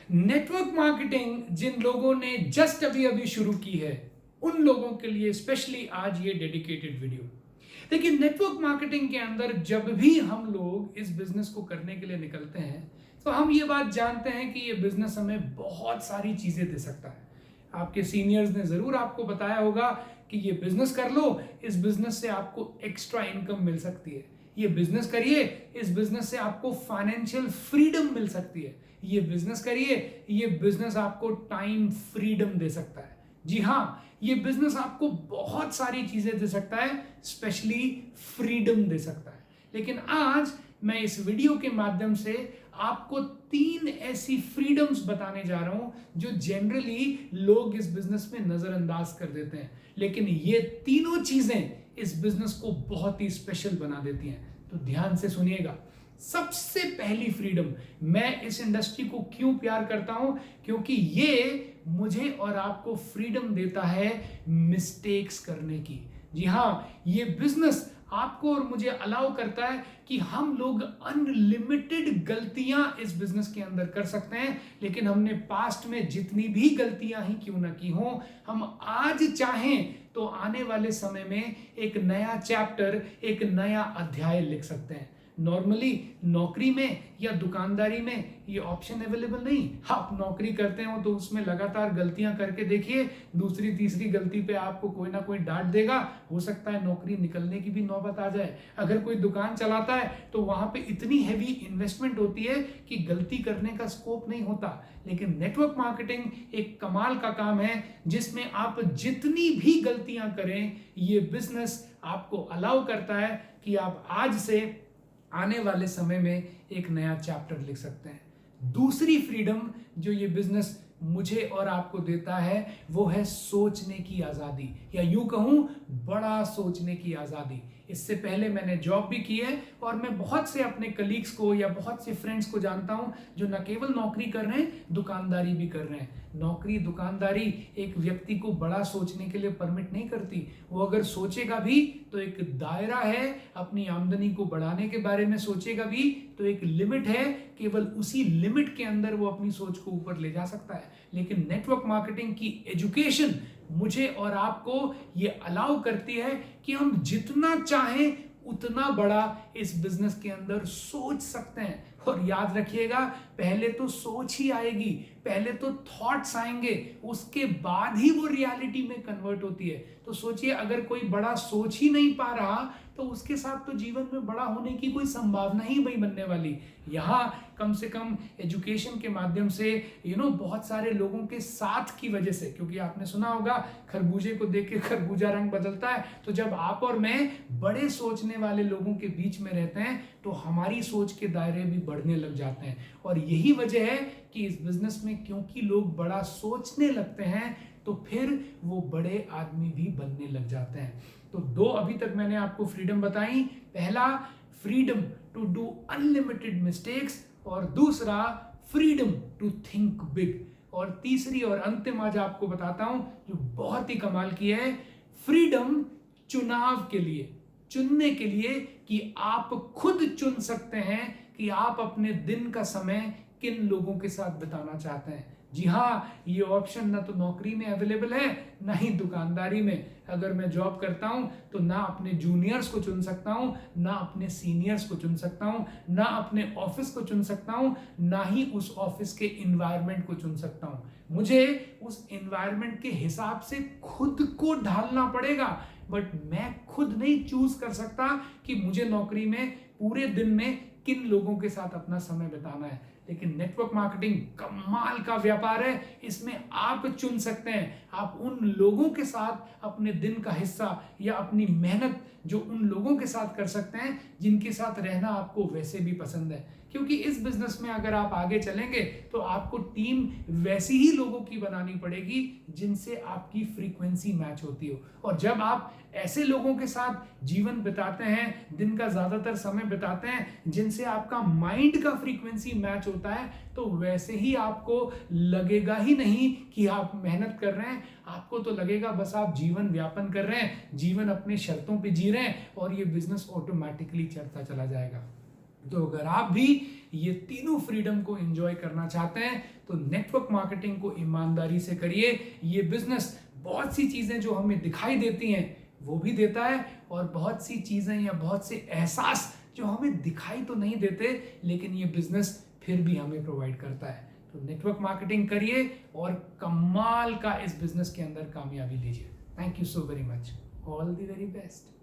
Network marketing जिन लोगों ने just अभी अभी शुरू की है उन लोगों के लिए स्पेशली आज ये डेडिकेटेड वीडियो। देखिए, नेटवर्क मार्केटिंग के अंदर जब भी हम लोग इस बिजनेस को करने के लिए निकलते हैं तो हम ये बात जानते हैं कि ये बिजनेस हमें बहुत सारी चीजें दे सकता है। आपके सीनियर्स ने जरूर आपको बताया होगा कि ये बिजनेस कर लो, इस बिजनेस से आपको एक्स्ट्रा इनकम मिल सकती है। ये बिजनेस करिए, इस बिजनेस से आपको फाइनेंशियल फ्रीडम मिल सकती है। ये बिजनेस करिए, ये बिजनेस आपको टाइम फ्रीडम दे सकता है। जी हाँ, ये बिजनेस आपको बहुत सारी चीजें दे सकता है, स्पेशली फ्रीडम दे सकता है। लेकिन आज मैं इस वीडियो के माध्यम से आपको 3 ऐसी फ्रीडम्स बताने जा रहा हूं जो जनरली लोग इस बिजनेस में नजरअंदाज कर देते हैं, लेकिन ये तीनों चीजें इस बिजनेस को बहुत ही स्पेशल बना देती हैं। तो ध्यान से सुनिएगा। सबसे पहली फ्रीडम, मैं इस इंडस्ट्री को क्यों प्यार करता हूं, क्योंकि ये मुझे और आपको फ्रीडम देता है मिस्टेक्स करने की। जी हाँ, ये बिजनेस आपको और मुझे अलाउ करता है कि हम लोग अनलिमिटेड गलतियां इस बिजनेस के अंदर कर सकते हैं। लेकिन हमने पास्ट में जितनी भी गलतियां ही क्यों ना की हो, हम आज चाहें तो आने वाले समय में एक नया चैप्टर, एक नया अध्याय लिख सकते हैं। नॉर्मली नौकरी में या दुकानदारी में ये ऑप्शन अवेलेबल नहीं। आप नौकरी करते हो तो उसमें लगातार गलतियां करके देखिए, दूसरी तीसरी गलती पे आपको कोई ना कोई डांट देगा, हो सकता है नौकरी निकलने की भी नौबत आ जाए। अगर कोई दुकान चलाता है तो वहां पे इतनी हैवी इन्वेस्टमेंट होती है कि गलती करने का स्कोप नहीं होता। लेकिन नेटवर्क मार्केटिंग एक कमाल का काम है जिसमें आप जितनी भी गलतियां करें, ये बिजनेस आपको अलाउ करता है कि आप आज से आने वाले समय में एक नया चैप्टर लिख सकते हैं। दूसरी फ्रीडम जो ये बिजनेस मुझे और आपको देता है वो है सोचने की आजादी, या यूं कहूं बड़ा सोचने की आजादी। इससे पहले मैंने जॉब भी की है और मैं बहुत से अपने कलीग्स को या बहुत से फ्रेंड्स को जानता हूं जो न केवल नौकरी कर रहे हैं, दुकानदारी भी कर रहे हैं। नौकरी दुकानदारी एक व्यक्ति को बड़ा सोचने के लिए परमिट नहीं करती। वो अगर सोचेगा भी तो एक दायरा है, अपनी आमदनी को बढ़ाने के बारे में सोचेगा भी तो एक लिमिट है, केवल उसी लिमिट के अंदर वो अपनी सोच को ऊपर ले जा सकता है। लेकिन नेटवर्क मार्केटिंग की एजुकेशन मुझे और आपको ये अलाउ करती है कि हम जितना चाहें उतना बड़ा इस बिजनेस के अंदर सोच सकते हैं। और याद रखिएगा, पहले तो सोच ही आएगी, पहले तो थॉट्स आएंगे, उसके बाद ही वो रियलिटी में कन्वर्ट होती है। तो सोचिए, अगर कोई बड़ा सोच ही नहीं पा रहा तो उसके साथ तो जीवन में बड़ा होने की कोई संभावना ही नहीं बनने वाली। यहाँ कम से कम एजुकेशन के माध्यम से बहुत सारे लोगों के साथ की वजह से, क्योंकि आपने सुना होगा खरबूजे को देख के खरबूजा रंग बदलता है, तो जब आप और मैं बड़े सोचने वाले लोगों के बीच में रहते हैं तो हमारी सोच के दायरे भी बढ़ने लग जाते हैं। और यही वजह है कि इस बिजनेस में क्योंकि लोग बड़ा सोचने लगते हैं तो फिर वो बड़े आदमी भी बनने लग जाते हैं। तो 2 अभी तक मैंने आपको फ्रीडम बताई। पहला, freedom to do unlimited mistakes, और दूसरा, फ्रीडम टू थिंक बिग। और तीसरी और अंतिम आज आपको बताता हूं जो बहुत ही कमाल की है, फ्रीडम चुनाव के लिए, चुनने के लिए कि आप खुद चुन सकते हैं कि आप अपने दिन का समय किन लोगों के साथ बिताना चाहते हैं। जी हाँ, ये ऑप्शन ना तो नौकरी में अवेलेबल है ना ही दुकानदारी में। अगर मैं जॉब करता हूं तो ना अपने जूनियर्स को चुन सकता हूं, ना अपने सीनियर्स को चुन सकता हूं, ना अपने ऑफिस को चुन सकता हूं, ना ही उस ऑफिस के एनवायरनमेंट को चुन सकता हूं। मुझे उस एनवायरनमेंट के हिसाब से खुद को ढालना पड़ेगा, बट मैं खुद नहीं चूज कर सकता कि मुझे नौकरी में पूरे दिन में किन लोगों के साथ अपना समय बिताना है। लेकिन नेटवर्क मार्केटिंग कमाल का व्यापार है, इसमें आप चुन सकते हैं। आप उन लोगों के साथ अपने दिन का हिस्सा या अपनी मेहनत जो उन लोगों के साथ कर सकते हैं जिनके साथ रहना आपको वैसे भी पसंद है। क्योंकि इस बिजनेस में अगर आप आगे चलेंगे तो आपको टीम वैसी ही लोगों की बनानी पड़ेगी जिनसे आपकी फ्रीक्वेंसी मैच होती हो। और जब आप ऐसे लोगों के साथ जीवन बिताते हैं, दिन का ज्यादातर समय बिताते हैं जिनसे आपका माइंड का फ्रीक्वेंसी मैच होता है, तो वैसे ही आपको लगेगा ही नहीं कि आप मेहनत कर रहे हैं। आपको तो लगेगा बस आप जीवन व्यापन कर रहे हैं, जीवन अपने शर्तों पे जी रहे हैं, और ये बिजनेस ऑटोमेटिकली चलता चला जाएगा। तो अगर आप भी ये तीनों फ्रीडम को एंजॉय करना चाहते हैं तो नेटवर्क मार्केटिंग को ईमानदारी से करिए। ये बिजनेस बहुत सी चीजें जो हमें दिखाई देती हैं वो भी देता है, और बहुत सी चीजें या बहुत से एहसास जो हमें दिखाई तो नहीं देते लेकिन ये बिजनेस फिर भी हमें प्रोवाइड करता है। तो नेटवर्क मार्केटिंग करिए और कमाल का इस बिजनेस के अंदर कामयाबी लीजिए। Thank you so very much. All the very best.